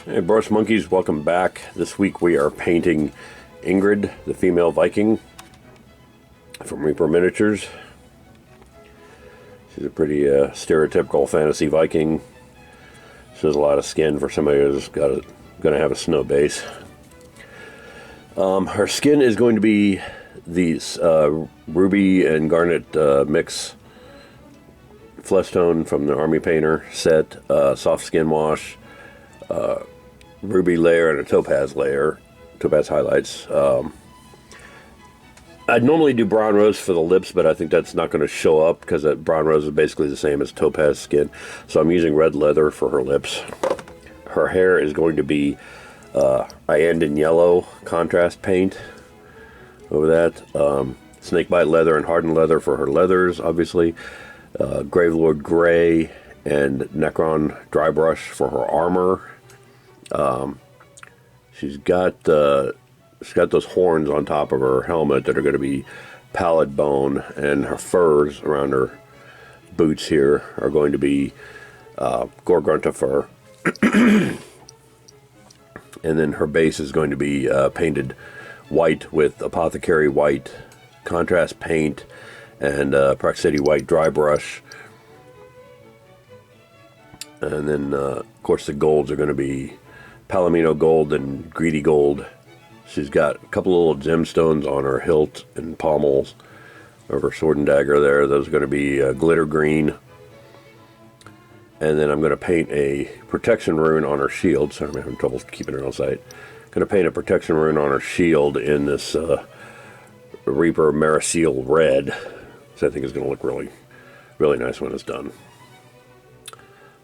Hey Brush Monkeys, welcome back. This week we are painting Ingrid, the female Viking from Reaper Miniatures. She's a pretty stereotypical fantasy Viking. She has a lot of skin for somebody who's going to have a snow base. Her skin is going to be these ruby and garnet mix flesh tone from the Army Painter set, soft skin wash, ruby layer and a topaz layer, topaz highlights. I'd normally do brown rose for the lips, but I think that's not going to show up because that brown rose is basically the same as topaz skin. So I'm using red leather for her lips. Her hair is going to be Iandan yellow contrast paint over that. Snakebite leather and hardened leather for her leathers, obviously. Gravelord gray and Necron dry brush for her armor. She's got those horns on top of her helmet that are going to be pallid bone, and her furs around her boots here are going to be Gorgrunta fur. And then her base is going to be painted white with apothecary white contrast paint and Praxity white dry brush. And then, of course, the golds are going to be Palomino gold and Greedy gold. She's got a couple of little gemstones on her hilt and pommels of her sword and dagger there. Those are going to be glitter green. And then I'm going to paint a protection rune on her shield. Sorry, I'm having trouble keeping it on sight. Going to paint a protection rune on her shield in this Reaper Marisil red. So I think it's going to look really, really nice when it's done.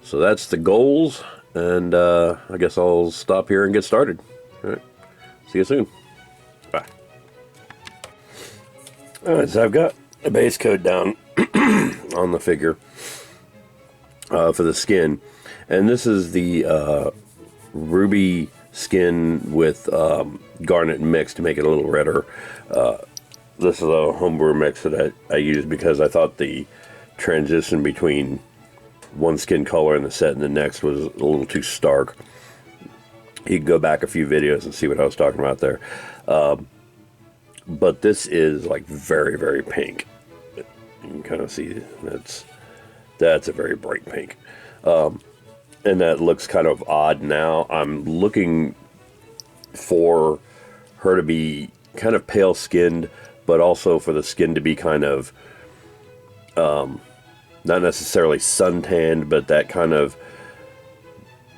So that's the goals, and I guess I'll stop here and get started. All right, see you soon. Bye. All right, so I've got a base coat down on the figure for the skin, and this is the ruby skin with garnet mix to make it a little redder. This is a homebrew mix that I used because I thought the transition between one skin color in the set and the next was a little too stark. You can go back a few videos and see what I was talking about there. But this is like very, very pink. You can kind of see that's a very bright pink. And that looks kind of odd now. I'm looking for her to be kind of pale skinned, but also for the skin to be kind of not necessarily suntanned, but that kind of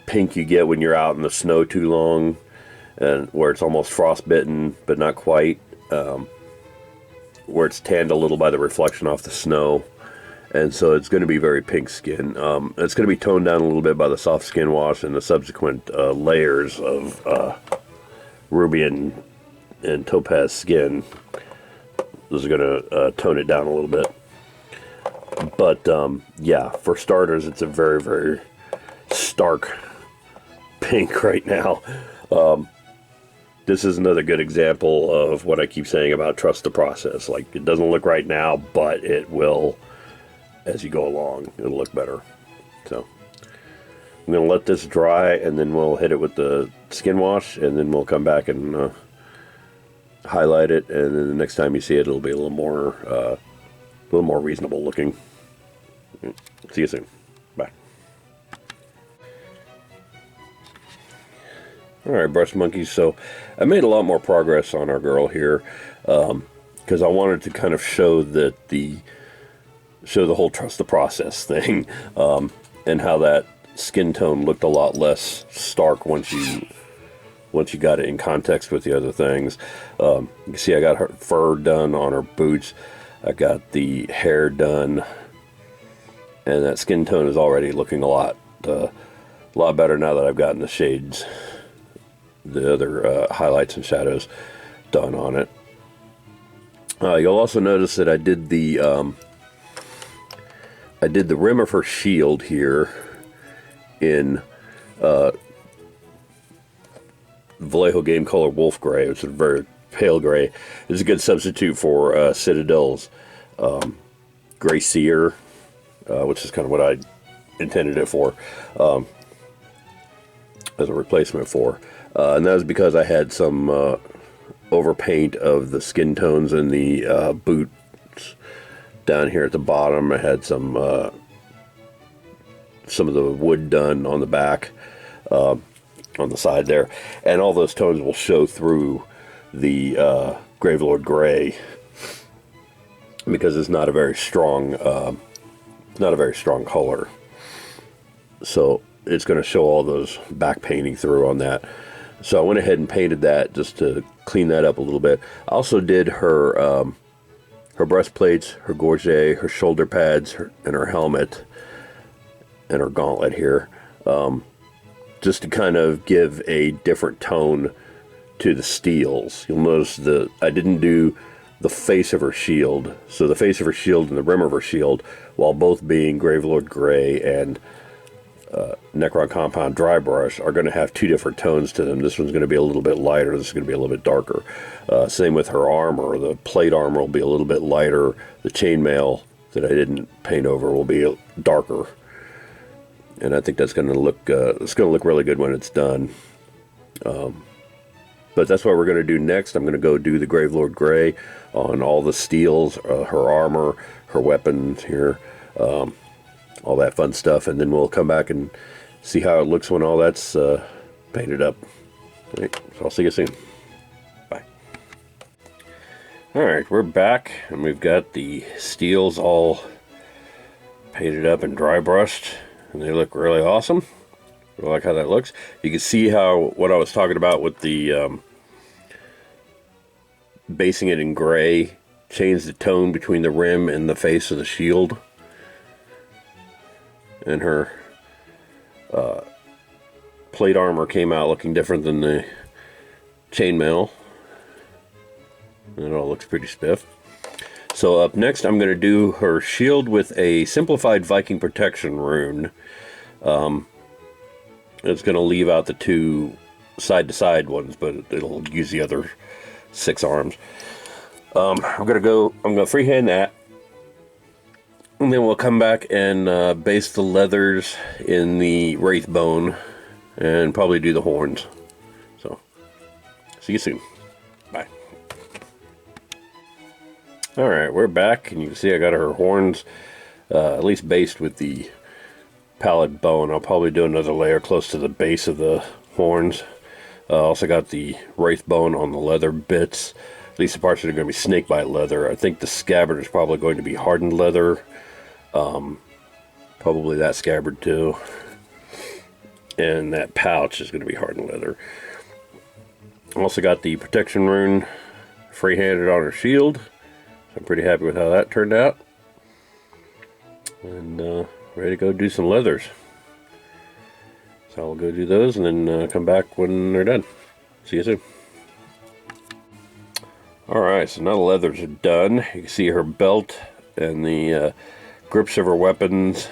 pink you get when you're out in the snow too long, and where it's almost frostbitten, but not quite, where it's tanned a little by the reflection off the snow. And so it's going to be very pink skin. It's going to be toned down a little bit by the soft skin wash and the subsequent layers of ruby and topaz skin. Those are going to tone it down a little bit. But, yeah, for starters, it's a very, very stark pink right now. This is another good example of what I keep saying about trust the process. Like, it doesn't look right now, but it will, as you go along, it'll look better. So, I'm going to let this dry, and then we'll hit it with the skin wash, and then we'll come back and highlight it, and then the next time you see it, it'll be a little more reasonable looking. See you soon. Bye. Alright, Brush Monkeys, so I made a lot more progress on our girl here, because I wanted to kind of show the whole trust the process thing, and how that skin tone looked a lot less stark once you got it in context with the other things. You can see I got her fur done on her boots. I got the hair done, and that skin tone is already looking a lot better now that I've gotten the shades, the other highlights and shadows done on it. You'll also notice that I did the rim of her shield here in Vallejo Game Color Wolf Gray, which is a very pale gray. It's a good substitute for Citadel's Gray Seer, which is kind of what I intended it for. as a replacement for. And that was because I had some overpaint of the skin tones in the boots down here at the bottom. I had some of the wood done on the back, on the side there, and all those tones will show through the Gravelord Gray because it's not a very strong color. So it's going to show all those back painting through on that. So I went ahead and painted that just to clean that up a little bit. I also did her breastplates, her gorget, her shoulder pads, and her helmet, and her gauntlet here, just to kind of give a different tone to the steels. You'll notice that I didn't do the face of her shield. So the face of her shield and the rim of her shield, while both being Gravelord Gray and Necron Compound Dry Brush, are going to have two different tones to them. This one's going to be a little bit lighter. This is going to be a little bit darker. Same with her armor. The plate armor will be a little bit lighter. The chainmail that I didn't paint over will be darker. And I think that's going to look really good when it's done. But that's what we're going to do next. I'm going to go do the Gravelord Gray on all the steels, her armor, her weapons here, all that fun stuff, and then we'll come back and see how it looks when all that's painted up. All right, so I'll see you soon. Bye. Alright, we're back, and we've got the steels all painted up and dry brushed, and they look really awesome. I like how that looks. You can see how what I was talking about with the basing it in gray changed the tone between the rim and the face of the shield. And her plate armor came out looking different than the chainmail. It all looks pretty stiff. So up next I'm going to do her shield with a simplified Viking protection rune. It's going to leave out the two side-to-side ones, but it'll use the other 6 arms. I'm going to freehand that. And then we'll come back and base the leathers in the wraith bone and probably do the horns. So, see you soon. Bye. Alright, we're back, and you can see I got her horns at least based with the pallid bone. I'll probably do another layer close to the base of the horns. Also got the wraith bone on the leather bits. At least the parts that are going to be snakebite leather. I think the scabbard is probably going to be hardened leather. Probably that scabbard too. And that pouch is going to be hardened leather. Also got the protection rune free-handed on her shield. I'm pretty happy with how that turned out. And ready to go do some leathers. So I'll go do those and then come back when they're done. See you soon. Alright, so now the leathers are done. You can see her belt and the grips of her weapons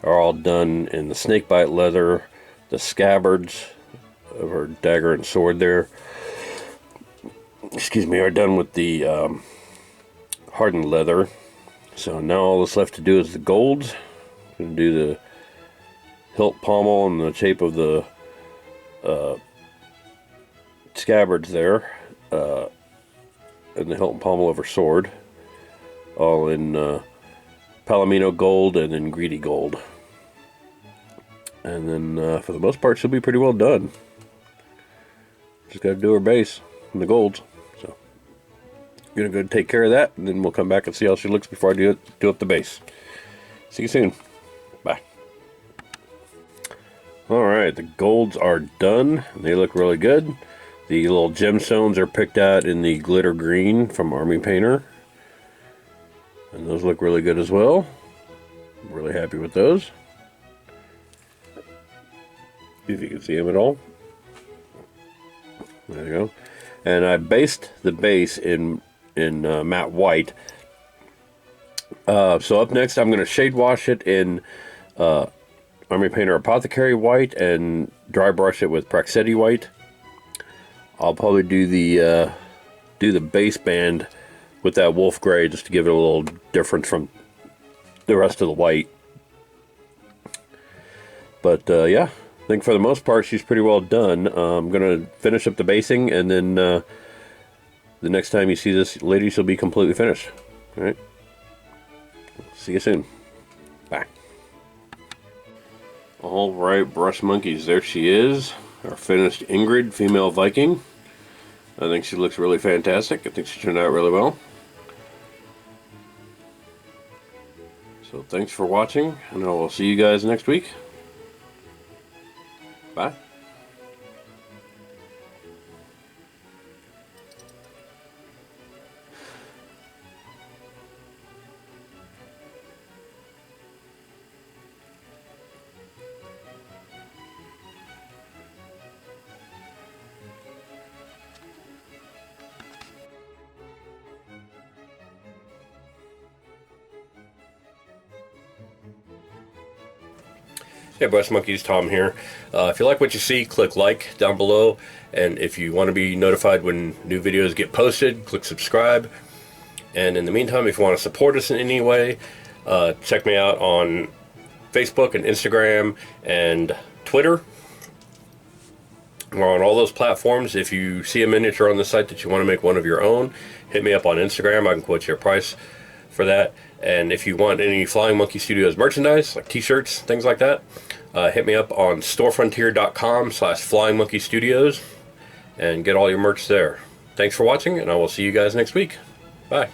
are all done in the snakebite leather. The scabbards of her dagger and sword there, excuse me, are done with the hardened leather. So now all that's left to do is the golds. I'm going to do the hilt pommel and the shape of the scabbards there, and the hilt and pommel of her sword, all in Palomino gold and then greedy gold. And then for the most part she'll be pretty well done. Just got to do her base and the golds. So I'm gonna go take care of that, and then we'll come back and see how she looks before I do up the base. See you soon. Bye. Alright, the golds are done. They look really good. The little gemstones are picked out in the glitter green from Army Painter. And those look really good as well. I'm really happy with those. If you can see them at all. There you go. And I based the base in matte white. So up next I'm going to shade wash it in Army Painter Apothecary white and dry brush it with Praxetti white. I'll probably do the base band with that wolf gray just to give it a little difference from the rest of the white. But yeah, I think for the most part she's pretty well done. I'm going to finish up the basing, and then the next time you see this lady, she'll be completely finished. Alright? See you soon. Bye. Alright, brush monkeys, there she is. Our finished Ingrid, female Viking. I think she looks really fantastic. I think she turned out really well. So thanks for watching, and I will see you guys next week. Bye. Hey Brush Monkeys, Tom here. If you like what you see, click like down below, and if you want to be notified when new videos get posted, click subscribe. And in the meantime, if you want to support us in any way, check me out on Facebook and Instagram and Twitter. We're on all those platforms. If you see a miniature on the site that you want to make one of your own, hit me up on Instagram. I can quote you a price for that. And if you want any Flying Monkey Studios merchandise, like t-shirts, things like that, hit me up on storefrontier.com/flyingmonkeystudios and get all your merch there. Thanks for watching, and I will see you guys next week. Bye.